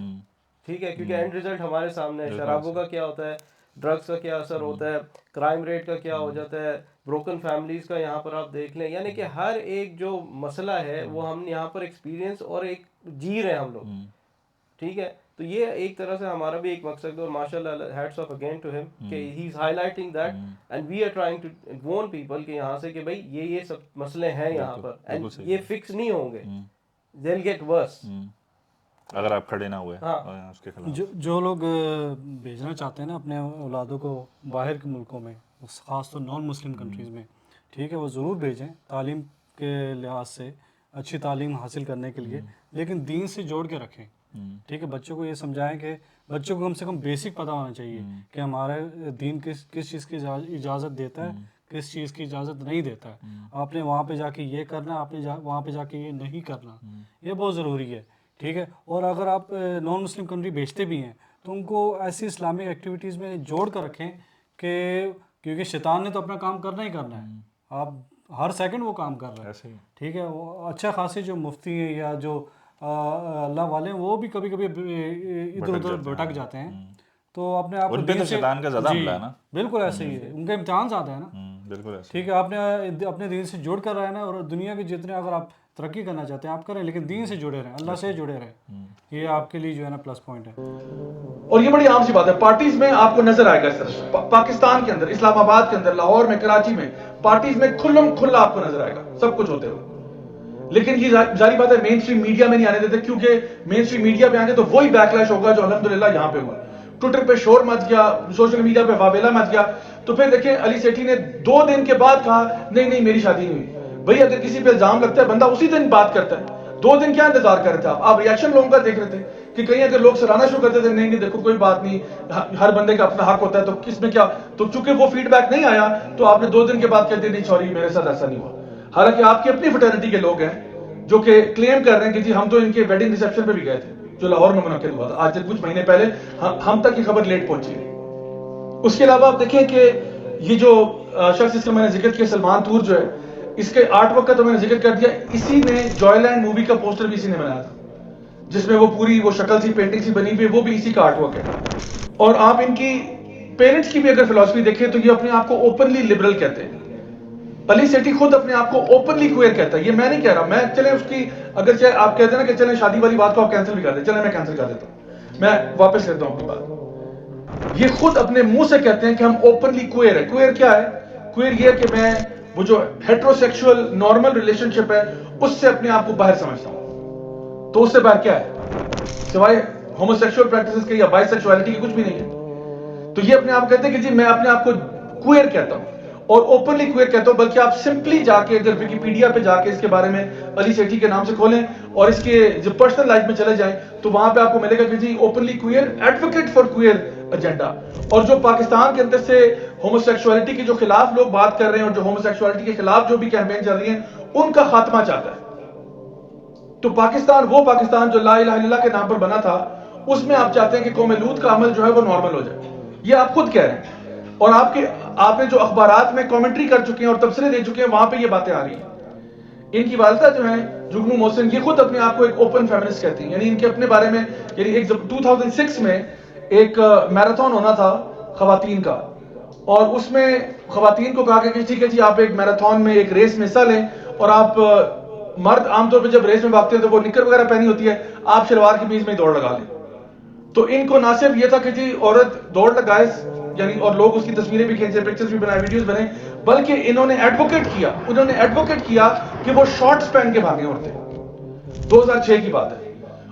ٹھیک ہے, کیونکہ اینڈ ریزلٹ ہمارے سامنے ہے, شرابوں کا کیا ہوتا ہے, ڈرگس کا کیا اثر ہوتا ہے, کرائم ریٹ کا کیا ہو جاتا ہے, بروکن فیملیز کا یہاں پر آپ دیکھ لیں. یعنی کہ ہر ایک جو مسئلہ ہے وہ ہم یہاں پر ایکسپیرینس اور ایک جی رہے ہیں ہم لوگ. ٹھیک ہے, تو یہ ایک طرح سے ہمارا بھی ایک مقصد ہے, اور ماشاء اللہ ہیٹس آف اگین ٹو ہم کہ he is highlighting that and we are trying to warn people کہ یہاں سے کہ بھائی یہ سب مسئلے ہیں یہاں پر, اینڈ یہ فکس نہیں ہوں گے, دے ول گیٹ ورس اگر آپ کھڑے نہ ہوئے اس کے خلاف. جو لوگ بھیجنا چاہتے ہیں نا اپنے اولادوں کو باہر کے ملکوں میں, خاص طور نان مسلم کنٹریز میں, ٹھیک ہے, وہ ضرور بھیجیں تعلیم کے لحاظ سے, اچھی تعلیم حاصل کرنے کے لیے, لیکن دین سے جوڑ کے رکھیں. ٹھیک ہے, بچوں کو یہ سمجھائیں کہ بچوں کو کم سے کم بیسک پتہ ہونا چاہیے کہ ہمارا دین کس چیز کی اجازت دیتا ہے, کس چیز کی اجازت نہیں دیتا ہے. آپ نے وہاں پہ جا کے یہ کرنا, آپ نے وہاں پہ جا کے یہ نہیں کرنا, یہ بہت ضروری ہے. ٹھیک ہے, اور اگر آپ نان مسلم کنٹری بھیجتے بھی ہیں تو ان کو ایسی اسلامک ایکٹیویٹیز میں جوڑ کر رکھیں کہ کیونکہ شیطان نے تو اپنا کام کرنا ہی کرنا ہے, آپ ہر سیکنڈ وہ کام کر رہے ہیں. ٹھیک ہے, وہ اچھا خاصے جو مفتی ہیں یا جو اللہ والے ہیں وہ بھی کبھی کبھی ادھر ادھر بھٹک جاتے ہیں, تو اپنے آپ کو ان پہ تو شیطان کا زیادہ حملہ ہے نا. بالکل ایسے ہی ہے, ان کا امتحان زیادہ ہے نا. بالکل ایسے. ٹھیک ہے, آپ نے اپنے دین سے جوڑ کر رہنا, اور دنیا کے جتنے اگر آپ ترقی کرنا چاہتے ہیں آپ کریں, لیکن دین سے جڑے رہیں, اللہ سے جڑے رہیں, یہ آپ کے لیے جو ہے نا پلس پوائنٹ ہے. اور یہ بڑی عام سی بات ہے, پارٹیز میں آپ کو نظر آئے گا اس طرح پاکستان کے اندر, اسلام آباد کے اندر, لاہور میں, کراچی میں, پارٹیز میں کھلم کھلا آپ کو نظر آئے گا سب کچھ ہوتے ہوئے. لیکن یہ ظاہری بات ہے مین اسٹریم میڈیا میں نہیں آنے دیتے, کیونکہ مین اسٹریم میڈیا پہ آنے تو وہی بیک لیش ہوگا جو الحمدللہ یہاں پہ ہوا. ٹویٹر پہ شور مچ گیا, سوشل میڈیا پہ واویلا مچ گیا, تو پھر دیکھیں علی سیٹھی نے 2 دن کے بعد کہا نہیں میری شادی نہیں ہوئی. بھئی اگر کسی پہ الزام لگتا ہے بندہ اسی دن بات کرتا ہے, 2 دن کیا انتظار کر رہے تھے آپ ریاکشن لوگوں کا دیکھ رہے تھے کہ کہیں اگر لوگ سراہنا شروع کرتے تھے نہیں دیکھو کوئی بات نہیں, ہر بندے کا اپنا حق ہوتا ہے, تو کس میں کیا, تو چونکہ وہ فیڈ بیک نہیں آیا تو آپ نے 2 دن کے بعد کہتے نہیں سوری میرے ساتھ ایسا نہیں ہوا. حالانکہ آپ کی اپنی فٹرنٹی کے لوگ ہیں جو کہ کلیم کر رہے ہیں کہ جی ہم تو ان کے ویڈنگ ریسیپشن پہ بھی گئے تھے جو لاہور میں منعقد ہوا تھا, آج سے کچھ مہینے پہلے ہم تک یہ خبر لیٹ پہنچی ہے. اس کے علاوہ آپ دیکھیں کہ یہ جو شخص اس کا میں نے ذکر کیا سلمان طور جو ہے, اس کے آرٹ ورک کا تو میں نے ذکر کر دیا, اسی نے جوائے لینڈ مووی کا پوسٹر بھی اسی نے بنایا تھا جس میں وہ پوری وہ شکل سی پینٹنگ سی بنی ہوئی, وہ بھی اسی کا آرٹ ورک ہے. اور آپ ان کی پیرنٹس کی بھی اگر فلسفی دیکھیں تو یہ اپنے آپ کو اوپنلی لبرل کہتے ہیں. علی سیٹھی خود اپنے آپ کو اوپنلی کوئر کہتا ہے, یہ میں نہیں کہہ رہا, میں چلیں اس کی اگر چاہے آپ کہتے ہیں نا کہ چلیں شادی والی بات کو آپ کینسل بھی کر دیں, چلیں میں کینسل کر دیتا ہوں, میں واپس لیتا ہوں اپنی بات. یہ خود اپنے منہ سے کہتے ہیں کہ ہم اوپنلی کوئر ہے. کوئر کیا ہے؟ کوئر یہ کہ میں وہ جو ہیٹروسیکشول نارمل ریلیشن شپ ہے اس سے اپنے آپ کو باہر سمجھتا ہوں. تو اس سے باہر کیا ہے سوائے ہوموسیکشول پریکٹسز کے یا بائی سیکشوالٹی کی کچھ بھی نہیں ہے. تو یہ اپنے آپ کہتے ہیں کہ جی میں اپنے آپ کو کوئر کہتا ہوں, اور اوپنلی کوئر کہتا ہوں. بلکہ آپ سمپلی جا کے اگر ویکیپیڈیا پہ جا کے اس کے بارے میں علی سیٹھی کے نام سے کھولیں اور اس کے جو پرسنل لائف میں چلے جائیں تو وہاں پہ آپ کو ملے گا کہ جی openly queer, advocate for queer agenda. اور جو پاکستان کے اندر سے ہوموسیکشوالٹی کے جو خلاف لوگ بات کر رہے ہیں اور جو ہوموسیکشوالٹی کے خلاف جو بھی کیمپین چل رہی ہیں ان کا خاتمہ چاہتا ہے. تو پاکستان وہ پاکستان جو لا الہ الا اللہ کے نام پر بنا تھا اس میں آپ چاہتے ہیں کہ قوم لوط کا عمل جو ہے وہ نارمل ہو جائے. یہ آپ خود کہہ رہے ہیں, اور آپ نے جو اخبارات میں کامنٹری کر چکے ہیں اور تبصرے دے چکے ہیں وہاں پہ یہ باتیں آ رہی ہیں. ان کی والدہ جو ہیں جگنو محسن, یہ خود اپنے آپ کو ایک اوپن فیمنسٹ کہتی ہیں. یعنی ان کے اپنے بارے میں یعنی ایک 2006 میں ایک میراتھن ہونا تھا خواتین کا, اور اس میں خواتین کو کہا کہ ٹھیک ہے جی آپ ایک میراتھن میں ایک ریس میں حصہ لیں اور آپ مرد عام طور پہ جب ریس میں بھاگتے ہیں تو وہ نکر وغیرہ پہنی ہوتی ہے, آپ شلوار کے بیچ میں دوڑ لگا لیں. تو ان کو نہ صرف یہ تھا کہ جی عورت دوڑ لگائے, یعنی اور لوگ اس کی تصویریں بھی کھینچے, پکچرز بھی بنائے, ویڈیوز بنے, بلکہ انہوں نے ایڈوکیٹ کیا کہ وہ شارٹس پہن کے بھاگیں عورتیں. 2006 کی بات ہے.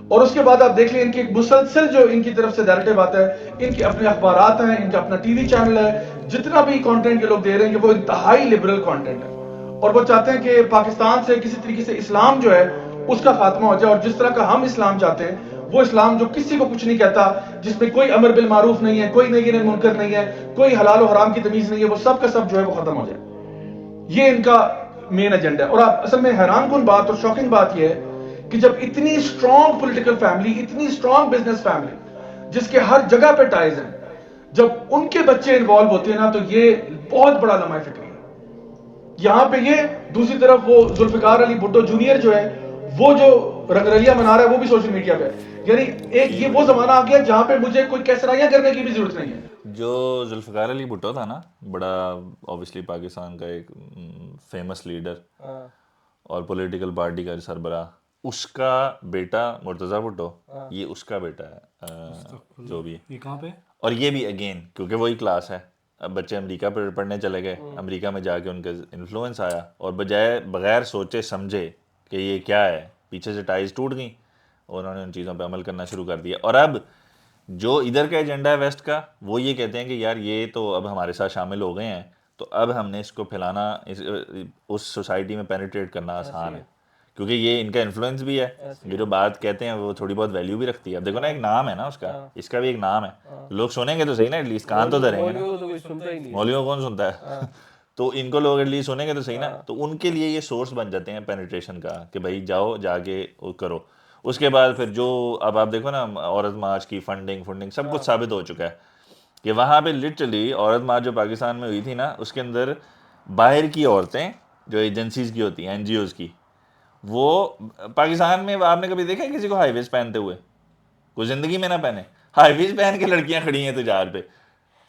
اور اس کے بعد آپ دیکھ لیں ان کی ایک مسلسل جو ان کی طرف سے ڈائریکٹو آتا ہے, ان کے اپنے اخبارات ہیں, ان کا اپنا ٹی وی چینل ہے, جتنا بھی کانٹینٹ کے لوگ دے رہے ہیں کہ وہ انتہائی لبرل کانٹینٹ ہے, اور وہ چاہتے ہیں کہ پاکستان سے کسی طریقے سے اسلام جو ہے اس کا خاتمہ ہو جائے, اور جس طرح کا ہم اسلام چاہتے ہیں وہ اسلام جو کسی کو کچھ نہیں کہتا, جس میں کوئی امر بالمعروف نہیں ہے, کوئی نہی عن المنکر نہیں ہے, کوئی حلال و حرام کی تمیز نہیں ہے, وہ سب کا سب جو ہے وہ ختم ہو جائے. یہ ان کا مین ایجنڈا ہے. اور آپ اصل میں حیران کن بات اور شاکنگ بات یہ ہے کہ جب اتنی اسٹرانگ پولیٹیکل فیملی, اتنی اسٹرانگ بزنس فیملی جس کے ہر جگہ پہ ٹائز ہیں, جب ان کے بچے انوالو ہوتے ہیں نا تو یہ بہت بڑا لمحہ فکری ہے. یہاں پہ یہ دوسری طرف وہ ذوالفقار علی بھٹو جونیئر جو ہے وہ جو رنگرلیاں منا رہا ہے وہ بھی سوشل میڈیا پہ, یعنی ایک یہ وہ زمانہ آ گیا جہاں پہ مجھے کوئی کیسرائیاں کرنے کی بھی ضرورت نہیں ہے. جو ذوالفقار علی بھٹو تھا نا, بڑا اوبیسلی پاکستان کا ایک فیمس لیڈر اور پولیٹیکل پارٹی کا سربراہ, اس کا بیٹا مرتضیٰ بھٹو, یہ اس کا بیٹا ہے جو بھی. یہ کہاں پہ؟ اور یہ بھی اگین کیونکہ وہی کلاس ہے, اب بچے امریکہ پڑھنے چلے گئے, امریکہ میں جا کے ان کا انفلوئنس آیا, اور بغیر سوچے سمجھے کہ یہ کیا ہے, پیچھے سے ٹائز ٹوٹ گئیں, اور انہوں نے ان چیزوں پہ عمل کرنا شروع کر دیا. اور اب جو ادھر کا ایجنڈا ہے ویسٹ کا, وہ یہ کہتے ہیں کہ یار یہ تو اب ہمارے ساتھ شامل ہو گئے ہیں, تو اب ہم نے اس کو پھیلانا, اس سوسائٹی میں پینیٹریٹ کرنا آسان ہے, کیونکہ یہ ان کا انفلوئنس بھی ہے. یہ جو بات کہتے ہیں وہ تھوڑی بہت ویلیو بھی رکھتی ہے. اب دیکھو نا, ایک نام ہے نا اس کا, اس کا بھی ایک نام ہے, لوگ سنیں گے تو صحیح نا, ایٹ لیسٹ کان تو دھریں گے نا, مولویوں کون سنتا ہے, تو ان کو لوگ ایٹ لیسٹ سنیں گے تو صحیح نا. تو ان کے لیے یہ سورس بن جاتے ہیں پینیٹریشن کا کہ بھائی جاؤ جا کے کرو. اس کے بعد پھر جو اب آپ دیکھو نا, عورت مارچ کی فنڈنگ سب کچھ ثابت ہو چکا ہے کہ وہاں پہ لٹرلی عورت مارچ جو پاکستان میں ہوئی تھی نا, اس کے اندر باہر کی عورتیں جو ایجنسیز کی ہوتی ہیں, NGOs کی, وہ پاکستان میں آپ نے کبھی دیکھا کسی کو ہائی ویز پہنتے ہوئے؟ کوئی زندگی میں نہ پہنے. ہائی ویز پہن کے لڑکیاں کھڑی ہیں تجار پہ,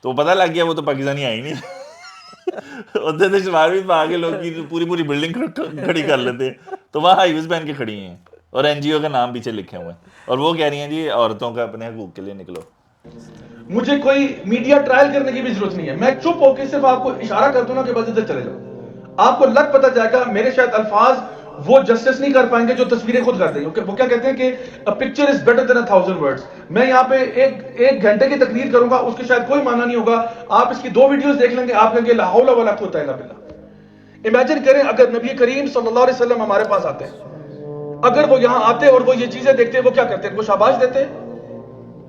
تو پتہ لگ گیا وہ تو پاکستانی آئی نہیں. ادھر سے شمار بھی پا کے لوگ کی پوری بلڈنگ کھڑی کر لیتے ہیں, تو وہاں ہائی ویز پہن کے کھڑی ہیں, اور NGO کا نام پیچھے لکھے ہوئے ہیں, اور وہ کہہ رہی ہیں جی عورتوں کا اپنے حقوق کے لیے نکلو. مجھے کوئی میڈیا ٹرائل کرنے کی بھی ضرورت نہیں ہے, میں چپ ہو کے صرف آپ کو اشارہ کر دوں نا کہ بس ادھر چلے جاؤ, آپ کو لگ پتہ جائے گا. میرے شاید الفاظ وہ جسٹس نہیں کر پائیں گے جو تصویریں خود کر دیں گے. وہ کیا کہتے ہیں کہ a picture is better than 1,000 words. میں یہاں پہ ایک گھنٹے کی تقریر کروں گا, اس کے شاید کوئی معنی نہیں ہوگا. آپ اس کی 2 ویڈیوز دیکھ لیں گے, آپ کہیں گے لا حول ولا قوت الا باللہ. امیجن کریں اگر نبی کریم صلی اللہ علیہ وسلم ہمارے پاس آتے ہیں, اگر وہ یہاں آتے اور وہ یہ چیزیں دیکھتے, وہ کیا کرتے ہیں؟ وہ شاباش دیتے.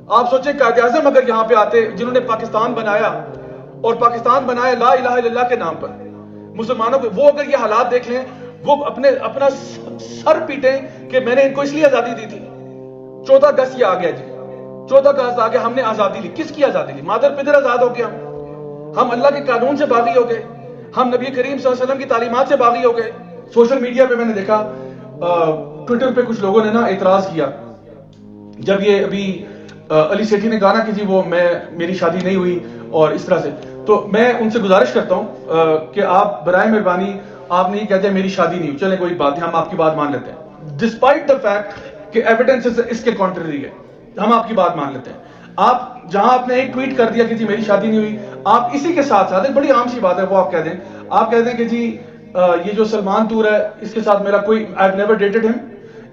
آپ سوچیں قائد اعظم اگر یہاں پہ آتے, جنہوں نے پاکستان بنایا, اور پاکستان بنایا لا الہ الا اللہ کے نام پر مسلمانوں کو, وہ اگر یہ حالات دیکھ لیں, وہ اپنا سر پیٹیں کہ میں نے ان کو اس لیے آزادی دی تھی. 14 اگست یہ آ گیا جی, 14 اگست آ گیا, ہم نے آزادی لی. کس کی آزادی لی؟ مادر پدر آزاد ہو گیا. ہم اللہ کے قانون سے باغی ہو گئے, ہم نبی کریم صلی اللہ علیہ وسلم کی تعلیمات سے باغی ہو گئے. سوشل میڈیا پہ میں نے دیکھا, ٹویٹر پہ کچھ لوگوں نے نا اعتراض کیا, جب یہ ابھی علی سیٹھی نے کہا نا کہ جی وہ میری شادی نہیں ہوئی اور اس طرح سے, تو میں ان سے گزارش کرتا ہوں کہ آپ برائے مہربانی آپ نہیں کہتے میری شادی نہیں ہوئی, چلیں کوئی بات نہیں, ہم آپ کی بات مان لیتے ہیں, ڈسپائٹ دا فیکٹ کہ ایویڈنس اس کے کانٹرری ہے, ہم آپ کی بات مان لیتے ہیں. آپ جہاں آپ نے ایک ٹویٹ کر دیا کہ جی میری شادی نہیں ہوئی, آپ اسی کے ساتھ ایک بڑی عام سی بات ہے وہ آپ کہہ دیں, آپ کہہ دیں کہ جی یہ جو سلمان تور ہے اس کے ساتھ میرا کوئی I have never dated him,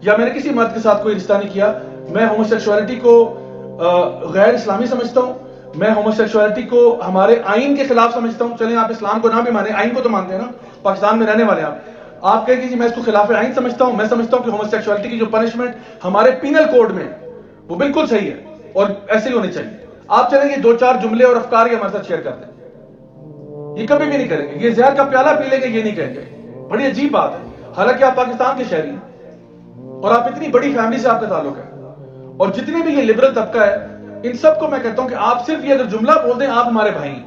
یا میں نے کسی مرد کے ساتھ کوئی رشتہ نہیں کیا, میں ہومو سیکشوالٹی کو غیر اسلامی سمجھتا ہوں, میں ہومو سیکشوالٹی کو ہمارے آئین کے خلاف سمجھتا ہوں. چلیں آپ اسلام کو نہ بھی مانیں, آئین کو تو مانتے ہیں نا, پاکستان میں رہنے والے آپ کہیں کہ جی میں اس کو خلاف آئین سمجھتا ہوں. میں سمجھتا ہوں کہ ہومو سیکشوالٹی کی جو پنشمنٹ ہمارے پینل کوڈ میں وہ بالکل صحیح ہے اور ایسے ہی ہونی چاہیے. آپ چلیں گے 2-4 جملے اور افکار یہ ہمارے ساتھ شیئر کر دیں, یہ کبھی بھی نہیں کریں گے. یہ زہر کا پیالہ پی لیں گے, یہ نہیں کہیں گے. بڑی عجیب بات ہے, حالانکہ آپ پاکستان کے شہری ہیں اور آپ اتنی بڑی فیملی سے آپ کا تعلق ہے, اور جتنے بھی یہ لبرل طبقہ ہے ان سب کو میں کہتا ہوں کہ آپ صرف یہ اگر جملہ بول دیں آپ ہمارے بھائی ہیں,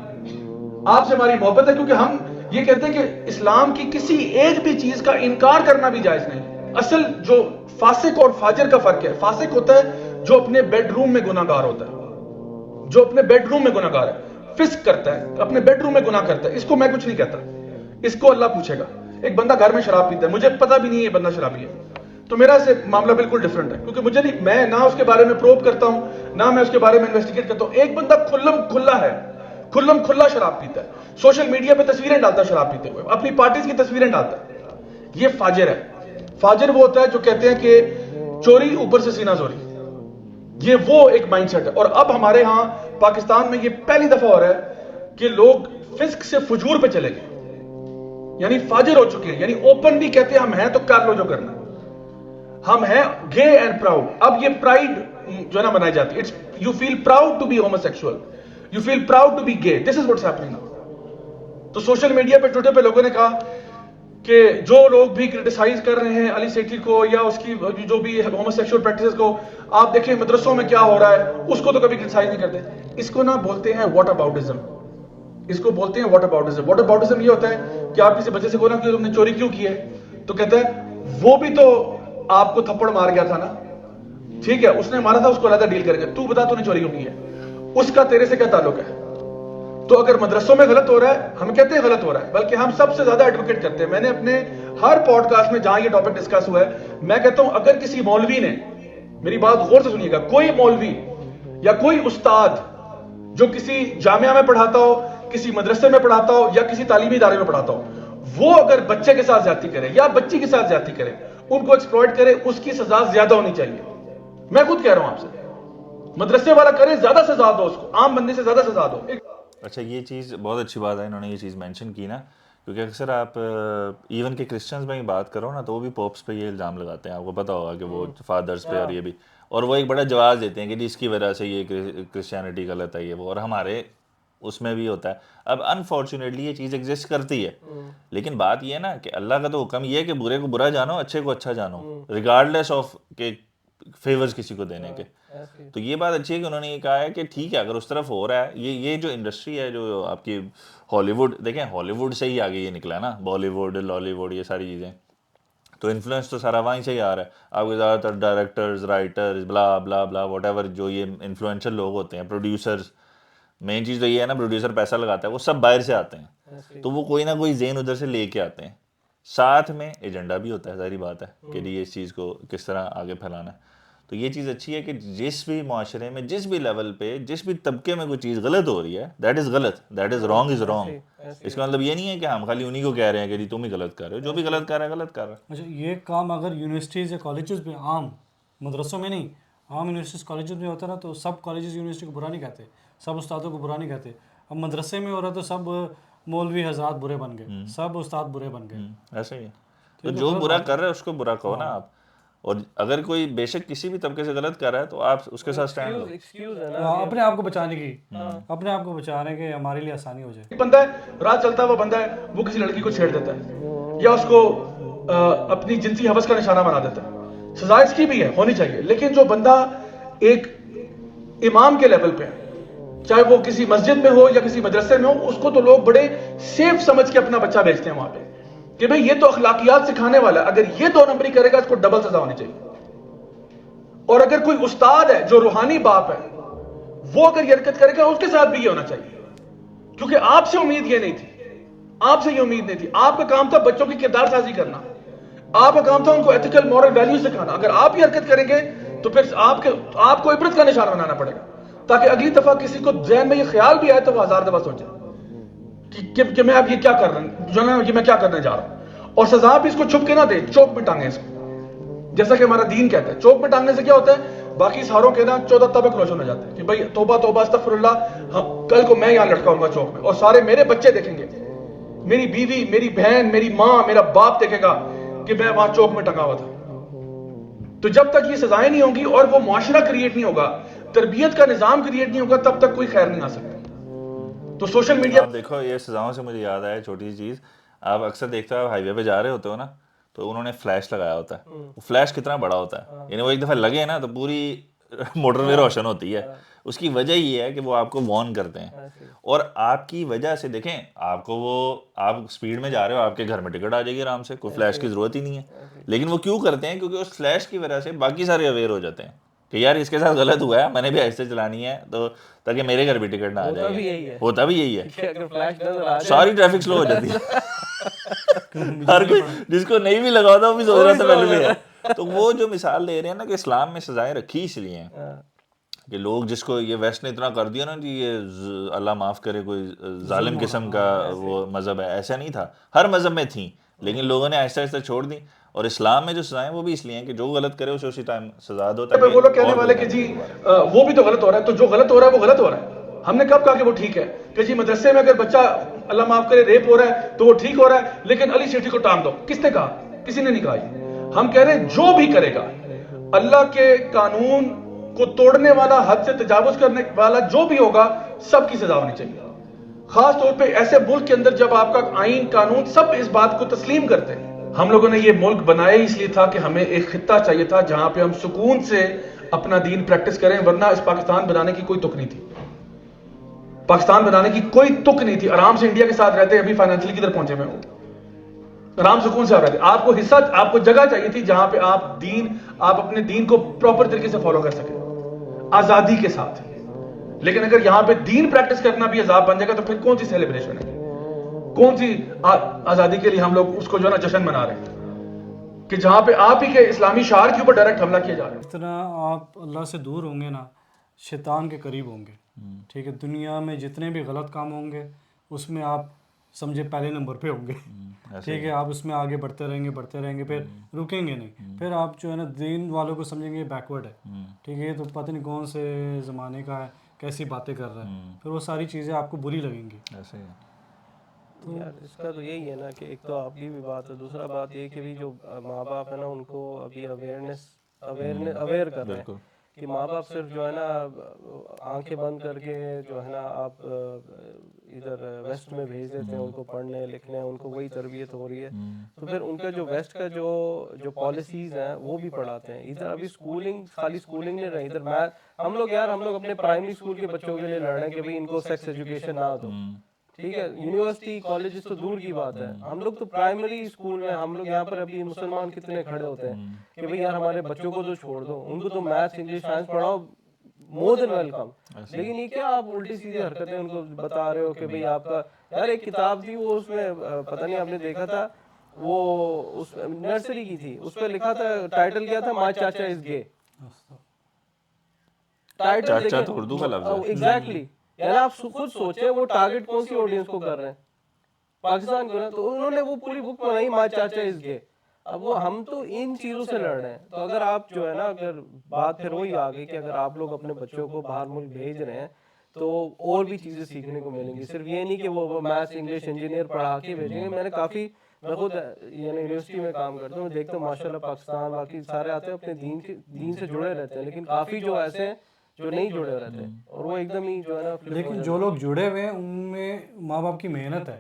آپ سے ہماری محبت ہے, کیونکہ ہم یہ کہتے ہیں کہ اسلام کی کسی ایک بھی چیز کا انکار کرنا بھی جائز نہیں. اصل جو فاسق اور فاجر کا فرق ہے, فاسق ہوتا ہے جو اپنے بیڈ روم میں گناہ گار ہوتا ہے, جو اپنے بیڈ روم میں گناہ گار ہے, فسق کرتا ہے, اپنے بیڈ روم میں گناہ کرتا ہے, اس کو میں کچھ نہیں کہتا, اس کو اللہ پوچھے گا. ایک بندہ گھر میں شراب پیتا ہے, مجھے پتہ بھی نہیں ہے یہ بندہ شرابی ہے, تو میرا سے معاملہ بالکل ڈفرنٹ ہے, کیونکہ مجھے نہیں, میں نہ اس کے بارے میں پروب کرتا ہوں, نہ میں اس کے بارے میں انویسٹیگیٹ کرتا ہوں. ایک بندہ کھلم کھلا شراب پیتا ہے, سوشل میڈیا پہ تصویریں ڈالتا ہے شراب پیتے ہوئے, اپنی پارٹیز کی تصویریں ڈالتا ہے, یہ فاجر ہے. فاجر وہ ہوتا ہے جو کہتے ہیں کہ چوری اوپر سے سینہ زوری, یہ وہ ایک مائنڈ سیٹ ہے. اور اب ہمارے ہاں پاکستان میں یہ پہلی دفعہ ہو رہا ہے کہ لوگ فسق سے فجور پہ چلے گئے, یعنی فاجر ہو چکے ہیں, یعنی اوپنلی کہتے ہیں ہم ہیں تو کر لو جو کرنا, ہم ہیں گے اینڈ پراؤڈ. اب یہ پرائڈ جو ہے نا منائی جاتی ہے, you feel proud to be homosexual, you feel proud to be gay, this is what's happening now. تو سوشل میڈیا پہ ٹویٹر پہ لوگوں نے کہا کہ جو لوگ بھی کرٹیسائز کر رہے ہیں علی سیٹھی کو یا اس کی جو بھی ہوموسیکسول پریکٹسز کو, آپ دیکھیں مدرسوں میں کیا ہو رہا ہے, اس کو تو کبھی کرٹیسائز نہیں کرتے. اس کو نا بولتے ہیں واٹ اباؤٹزم, اس کو بولتے ہیں واٹ اباؤٹزم. واٹ اباؤٹزم یہ ہوتا ہے کہ آپ کسی بچے سے بولا کہ تم نے چوری کیوں کی ہے, تو کہتا ہے وہ بھی تو آپ کو تھپڑ مار گیا تھا نا, ٹھیک ہے اس نے مارا تھا, اس کو علیحدہ ڈیل کریں گے, تو بتا تو نے چوری کیوں کی ہے, اس کا تیرے سے کیا تعلق ہے. تو اگر مدرسوں میں غلط ہو رہا ہے, ہم کہتے ہیں غلط ہو رہا ہے, بلکہ ہم سب سے زیادہ ایڈوکیٹ کرتے ہیں. میں نے اپنے ہر پوڈ کاسٹ میں جہاں یہ ٹاپک ڈسکس ہوا ہے, میں کہتا ہوں اگر کسی مولوی نے, میری بات غور سے سنیے گا, کوئی مولوی یا کوئی استاد جو کسی جامعہ میں پڑھاتا ہو, کسی مدرسے میں پڑھاتا ہو یا کسی تعلیمی ادارے میں پڑھاتا ہو, وہ اگر بچے کے ساتھ زیادتی کرے یا بچی کے ساتھ زیادتی کرے, ان کو ایکسپلوئٹ کرے, اس کی سزا زیادہ ہونی چاہیے. میں خود کہہ رہا ہوں آپ سے, مدرسے والا کرے زیادہ سزا دو, اس کو عام بندے سے زیادہ سزا دو. اچھا یہ چیز بہت اچھی بات ہے انہوں نے یہ چیز مینشن کی نا, کیونکہ اکثر آپ ایون کہ کرسچنز میں ہی بات کرو نا تو وہ بھی پوپس پہ یہ الزام لگاتے ہیں, آپ کو پتہ ہوگا کہ وہ فادرز پہ, اور یہ بھی, اور وہ ایک بڑا جواز دیتے ہیں کہ جی اس کی وجہ سے یہ کرسچینٹی غلط ہے یہ وہ, اور ہمارے اس میں بھی ہوتا ہے. اب انفارچونیٹلی یہ چیز ایگزسٹ کرتی ہے, لیکن بات یہ ہے نا کہ اللہ کا تو حکم یہ ہے کہ برے کو برا جانو, اچھے کو اچھا جانو, ریگارڈلیس آف کہ فیورز کسی کو دینے کے. تو یہ بات اچھی ہے کہ انہوں نے یہ کہا ہے کہ ٹھیک ہے اگر اس طرف ہو رہا ہے, یہ جو انڈسٹری ہے جو آپ کی ہالی ووڈ, دیکھیں ہالی ووڈ سے ہی آگے یہ نکلا ہے نا, بالی ووڈ, لالی ووڈ, یہ ساری چیزیں, تو انفلوئنس تو سارا وہیں سے ہی آ رہا ہے. آپ کے زیادہ تر ڈائریکٹرز, رائٹرز, بلا بلا بلا واٹ ایور, جو یہ انفلوئنشل لوگ ہوتے ہیں, پروڈیوسرز, مین چیز تو یہ ہے نا, پروڈیوسر پیسہ لگاتا ہے, وہ سب باہر سے آتے ہیں, تو وہ کوئی نہ کوئی ذہن ادھر سے لے کے آتے ہیں, ساتھ میں ایجنڈا بھی ہوتا ہے, ظاہری بات ہے کہ جی اس چیز کو کس طرح آگے پھیلانا ہے. تو یہ چیز اچھی ہے کہ جس بھی معاشرے میں, جس بھی لیول پہ, جس بھی طبقے میں کوئی چیز غلط ہو رہی ہے, دیٹ از غلط, that is wrong is wrong. اس کا مطلب یہ نہیں ہے کہ ہم خالی انہیں کو کہہ رہے ہیں کہ جی تم ہی غلط کر رہے ہو, جو بھی غلط کر رہا ہے غلط کر رہا ہے. اچھا یہ کام اگر یونیورسٹیز یا کالجز میں, عام مدرسوں میں نہیں, عام یونیورسٹیز کالجز میں ہوتا ہے نا, تو سب کالجز یونیورسٹی کو برا نہیں کہتے, سب استادوں کو برا نہیں کہتے. اب مدرسے میں ہو رہا تو سب مولوی حضرات برے بن گئے, سب استاد برے بن گئے. ایسا ہی ہے, تو جو برا کر رہا ہے اس کو برا کہو نا آپ, اور اگر کوئی بے شک کسی بھی طبقے سے غلط کر رہا ہے تو آپ اس کے ساتھ اسٹینڈ دو, اپنے آپ کو بچانے کی, اپنے آپ کو بچانے کے ہمارے لیے آسانی ہو جائے. ایک بندہ ہے رات چلتا ہوا بندہ ہے, وہ کسی لڑکی کو چھیڑ دیتا ہے یا اس کو اپنی جنسی حوث کا نشانہ بنا دیتا ہے, سزا اس کی بھی ہے, ہونی چاہیے. لیکن جو بندہ ایک امام کے لیول پہ ہے, چاہے وہ کسی مسجد میں ہو یا کسی مدرسے میں ہو, اس کو تو لوگ بڑے سیف سمجھ کے اپنا بچہ بھیجتے ہیں وہاں پہ کہ بھئی یہ تو اخلاقیات سکھانے والا ہے, اگر یہ 2 نمبری کرے گا اس کو ڈبل سزا ہونی چاہیے. اور اگر کوئی استاد ہے جو روحانی باپ ہے, وہ اگر یہ حرکت کرے گا اس کے ساتھ بھی یہ ہونا چاہیے, کیونکہ آپ سے امید یہ نہیں تھی, آپ سے یہ امید نہیں تھی. آپ کا کام تھا بچوں کی کردار سازی کرنا, آپ کا کام تھا ان کو ایتھیکل مورل ویلیو سکھانا. اگر آپ یہ حرکت کریں گے تو پھر آپ کو عبرت کا نشانہ بنانا پڑے گا, تاکہ اگلی دفعہ کسی کو ذہن میں یہ خیال بھی آئے تو وہ 1000 دفعہ سوچے کہ میں اب یہ کیا کر رہا ہوں, جو ہے میں کیا کرنے جا رہا ہوں. اور سزا بھی اس کو چھپ کے نہ دے, چوک میں ٹانگیں اس کو, جیسا کہ ہمارا دین کہتا ہے. چوک میں ٹانگنے سے کیا ہوتا ہے, باقی ساروں کے نا 14 طبق روشن ہو جاتے ہیں کہ بھائی توبہ توبہ استغفر اللہ, کل کو میں یہاں لٹکا ہوں گا چوک میں, اور سارے میرے بچے دیکھیں گے, میری بیوی, میری بہن, میری ماں, میرا باپ دیکھے گا کہ میں وہاں چوک میں ٹنگا ہوا تھا. تو جب تک یہ سزائیں نہیں ہوں گی اور وہ معاشرہ کریٹ نہیں ہوگا, تربیت کا نظام کریٹ نہیں ہوگا, تب تک کوئی خیر نہیں آ سکتا. تو سوشل میڈیا, آپ دیکھو یہ سزاؤں سے مجھے یاد آیا چھوٹی سی چیز, آپ اکثر دیکھتے ہو ہائی وے پہ جا رہے ہوتے ہو نا, تو انہوں نے فلیش لگایا ہوتا ہے. وہ فلیش کتنا بڑا ہوتا ہے, یعنی وہ ایک دفعہ لگے نا تو پوری موٹر وے روشن ہوتی ہے. اس کی وجہ یہ ہے کہ وہ آپ کو وارن کرتے ہیں, اور آپ کی وجہ سے دیکھیں آپ کو وہ, آپ اسپیڈ میں جا رہے ہو, آپ کے گھر میں ٹکٹ آ جائے گی آرام سے, کوئی فلیش کی ضرورت ہی نہیں ہے. لیکن وہ کیوں کرتے ہیں, کیونکہ اس فلیش کی وجہ سے باقی سارے اویئر ہو جاتے ہیں کہ یار اس کے ساتھ غلط ہوا ہے, میں نے بھی ایسے چلانی ہے تو تاکہ میرے گھر بھی ٹکٹ نہ آ جائے. ہوتا بھی یہی ہے, ساری ٹریفک سلو ہو جاتی ہے, ہر کوئی جس کو نہیں بھی لگا ہوتا وہ بھی سوچ رہا تھا پہلے بھی ہے. تو وہ جو مثال دے رہے ہیں نا کہ اسلام میں سزائیں رکھی اس لیے ہیں کہ لوگ جس کو یہ ویسٹ نے اتنا کر دیا نا کہ یہ اللہ معاف کرے کوئی ظالم قسم کا وہ مذہب ہے, ایسا نہیں تھا, ہر مذہب میں تھیں لیکن لوگوں نے آہستہ آہستہ چھوڑ دی. اور اسلام میں جو سزائیں وہ بھی اس لیے ہیں کہ جو غلط کرے اسے اسی ٹائم سزا دو. وہ لوگ کہنے والے کہ جی وہ بھی تو غلط ہو رہا ہے, تو جو غلط ہو رہا ہے وہ غلط ہو رہا ہے. ہم نے کب کہا کہ وہ ٹھیک ہے کہ جی مدرسے میں اگر بچہ اللہ معاف کرے ریپ ہو رہا ہے تو وہ ٹھیک ہو رہا ہے, لیکن علی سیٹھی کو ٹانگ دو, کس نے کہا؟ کسی نے نہیں کہا. ہم کہہ رہے ہیں جو بھی کرے گا اللہ کے قانون کو توڑنے والا, حد سے تجاوز کرنے والا جو بھی ہوگا, سب کی سزا ہونی چاہیے. خاص طور پہ ایسے ملک کے اندر جب آپ کا آئین قانون سب اس بات کو تسلیم کرتے ہیں. ہم لوگوں نے یہ ملک بنایا اس لیے تھا کہ ہمیں ایک خطہ چاہیے تھا جہاں پہ ہم سکون سے اپنا دین پریکٹس کریں, ورنہ اس پاکستان بنانے کی کوئی تک نہیں تھی. پاکستان بنانے کی کوئی تک نہیں تھی. آرام سے انڈیا کے ساتھ رہتے, ابھی فائنینشلی کدھر پہنچے میں ہوں, آرام سکون سے آپ رہتے. آپ کو حصہ, آپ کو جگہ چاہیے تھی جہاں پہ آپ اپنے دین کو پراپر طریقے سے فالو کر سکیں آزادی کے ساتھ. لیکن اگر یہاں پہ دین پریکٹس کرنا بھی عذاب بن جائے گا تو پھر کون سی سیلیبریشن ہے, کون سی آزادی کے لیے ہم لوگ اس کو جو ہے نا جشن منا رہے ہیں کہ جہاں پہ آپ ہی کے اسلامی شعار کے اوپر ڈائریکٹ حملہ کیا جا رہا ہے. اس طرح آپ اللہ سے دور ہوں گے نا, شیطان کے قریب ہوں گے. ٹھیک ہے, دنیا میں جتنے بھی غلط کام ہوں گے اس میں آپ سمجھے پہلے نمبر پہ ہوں گے. ٹھیک ہے, آپ اس میں آگے بڑھتے رہیں گے پھر رکیں گے نہیں. پھر آپ جو ہے نا دین والوں کو سمجھیں گے بیکورڈ ہے. ٹھیک ہے, یہ تو پتہ نہیں کون سے زمانے کا ہے, کیسی باتیں کر رہا ہے. پھر وہ ساری چیزیں آپ کو بری لگیں گی. ایسے ہی یار اس کا تو یہی ہے نا کہ ایک تو آپ کی بھی بات ہے, دوسرا بات یہ کہ بھی جو ماں باپ ہے نا ان کو ابھی اویئر کر رہے ہیں کہ ماں باپ صرف جو ہے نا آنکھیں بند کر کے جو ہے نا آپ ادھر ویسٹ میں بھیج دیتے ہیں ان کو پڑھنے لکھنے, ان کو وہی تربیت ہو رہی ہے. تو پھر ان کا جو ویسٹ کا جو پالیسیز ہیں وہ بھی پڑھاتے ہیں. ادھر ابھی اسکولنگ خالی اسکولنگ نہیں رہی, ادھر ہم لوگ اپنے پرائمری اسکول کے بچوں کے لیے لڑ رہے ہیں کہ بھائی ان کو سیکس ایجوکیشن نہ دو. ٹھیک ہے, یونیورسٹی کالجز تو دور کی بات ہے, ہم لوگ تو پرائمری اسکول میں ہم لوگ یہاں پر ابھی مسلمان کتنے کھڑے ہوتے ہیں کہ بھئی یار ہمارے بچوں کو تو چھوڑ دو, ان کو تو میتھس انگلش سائنس پڑھاؤ, مور دین ویلکم. لیکن یہ کیا آپ الٹی سیدھی حرکتیں ان کو بتا رہے ہو کہ بھئی آپ کا, یار ایک کتاب تھی وہ اس میں پتہ نہیں آپ نے دیکھا تھا, وہ اس نرسری کی تھی, اس پہ لکھا تھا, ٹائٹل کیا تھا, مائی چاچا از گے. چاچا تو اردو کا لفظ ہے. ایگزیکٹلی, یعنی آپ خود سوچیں وہ ٹارگٹ کون سی آڈینس کو کر رہے ہیں, پاکستان کو. تو انہوں نے وہ پوری بک بنائی مائی چاچا از گے. اب وہ ہم تو ان چیزوں سے لڑ رہے ہیں. تو اگر آپ جو ہے نا, اگر بات پھر وہی آ گئی کہ اگر آپ لوگ اپنے بچوں کو باہر ملک بھیج رہے ہیں تو اور بھی چیزیں سیکھنے کو ملیں گی. صرف یہ نہیں کہ وہ میتھس انگلش انجینئر پڑھا کے بھیجیں گے. میں خود یونیورسٹی میں کام کرتا ہوں, دیکھتا ہوں ماشاء اللہ پاکستان باقی سارے آتے ہیں اپنے دین سے جڑے رہتے ہیں, لیکن کافی جو ایسے ہیں جو نہیں جڑے رہتے ہیں اور وہ ایک دم ہی جو ہے نا. لیکن جو لوگ جڑے ہوئے ہیں ان میں ماں باپ کی محنت ہے.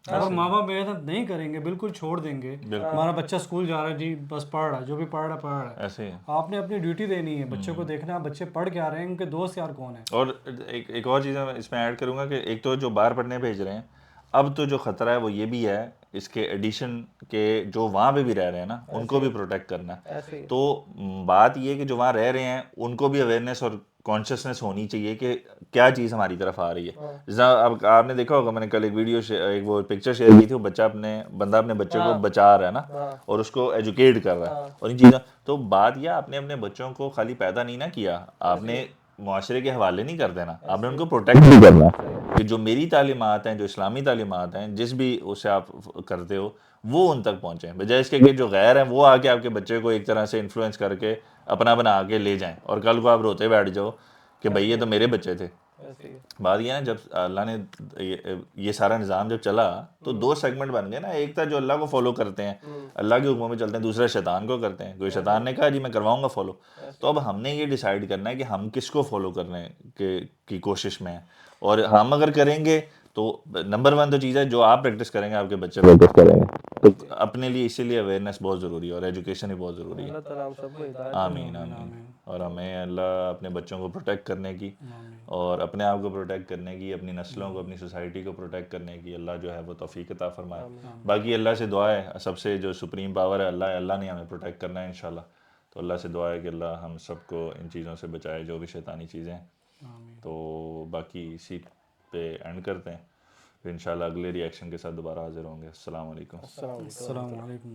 اگر ماں باپ محنت نہیں کریں گے, بالکل چھوڑ دیں گے, ہمارا بچہ اسکول جا رہا ہے جی بس پڑھ رہا ہے, جو بھی پڑھ رہا ہے, ایسے آپ نے اپنی ڈیوٹی دینی ہے, بچوں کو دیکھنا ہے بچے پڑھ کے آ رہے ہیں, ان کے دوست یار کون ہیں. اور ایک اور چیز میں اس میں ایڈ کروں گا کہ ایک تو جو باہر پڑھنے بھیج رہے ہیں, اب تو جو خطرہ ہے وہ یہ بھی ہے اس کے ایڈیشن کے جو وہاں پہ بھی رہ رہے ہیں نا ان کو بھی پروٹیکٹ کرنا ہے. تو بات یہ کہ جو وہاں رہ رہے ہیں ان کو بھی اویئرنیس اور کانشیسنیس ہونی چاہیے کہ کیا چیز ہماری طرف آ رہی ہے. جیسا اب آپ نے دیکھا ہوگا, میں نے کل ایک ویڈیو ایک وہ پکچر شیئر کی تھی, وہ بندہ اپنے بچے کو بچا رہا ہے نا اور اس کو ایجوکیٹ کر رہا ہے اور ان چیزوں. تو بات یہ آپ نے اپنے بچوں کو خالی پیدا نہیں نہ کیا, آپ نے معاشرے کے حوالے نہیں کر دینا, آپ نے ان کو پروٹیکٹ بھی کرنا کہ جو میری تعلیمات ہیں, جو اسلامی تعلیمات ہیں, جس بھی اسے آپ کرتے ہو وہ ان تک پہنچیں, بجائے اس کے کہ جو غیر ہیں وہ آ کے آپ کے بچے کو ایک طرح سے انفلوئنس کر کے اپنا بنا کے لے جائیں اور کل کو آپ روتے بیٹھ جاؤ کہ بھائی یہ تو میرے بچے تھے. بات یہ ہے نا, جب اللہ نے یہ سارا نظام جب چلا تو دو سیگمنٹ بن گئے نا, ایک تھا جو اللہ کو فالو کرتے ہیں, اللہ کے حکموں میں چلتے ہیں, دوسرا شیطان کو کرتے ہیں. کوئی شیطان نے کہا جی میں کرواؤں گا فالو, تو اب ہم نے یہ ڈیسائیڈ کرنا ہے کہ ہم کس کو فالو کرنے کی کوشش میں ہیں. اور ہم اگر کریں گے تو نمبر 1 تو چیز ہے جو آپ پریکٹس کریں گے آپ کے بچے پریکٹس کریں گے. تو اپنے لیے اسی لیے اویئرنیس بہت ضروری ہے اور ایجوکیشن ہی بہت ضروری ہے. اللہ تعالیٰ ہم سب کو ہدایت. آمین آمین. اور ہمیں اللہ اپنے بچوں کو پروٹیکٹ کرنے کی اور اپنے آپ کو پروٹیکٹ کرنے کی, اپنی نسلوں کو, اپنی سوسائٹی کو پروٹیکٹ کرنے کی اللہ جو ہے وہ توفیق عطا فرمائے. باقی اللہ سے دعا ہے, سب سے جو سپریم پاور ہے اللہ ہے, اللہ نے ہمیں پروٹیکٹ کرنا ہے انشاءاللہ. تو اللہ سے دعا ہے کہ اللہ ہم سب کو ان چیزوں سے بچائے جو بھی شیطانی چیزیں ہیں. تو باقی اسی پہ اینڈ کرتے ہیں، پھر انشاءاللہ اگلے ری ایکشن کے ساتھ دوبارہ حاضر ہوں گے. السلام علیکم. السلام علیکم.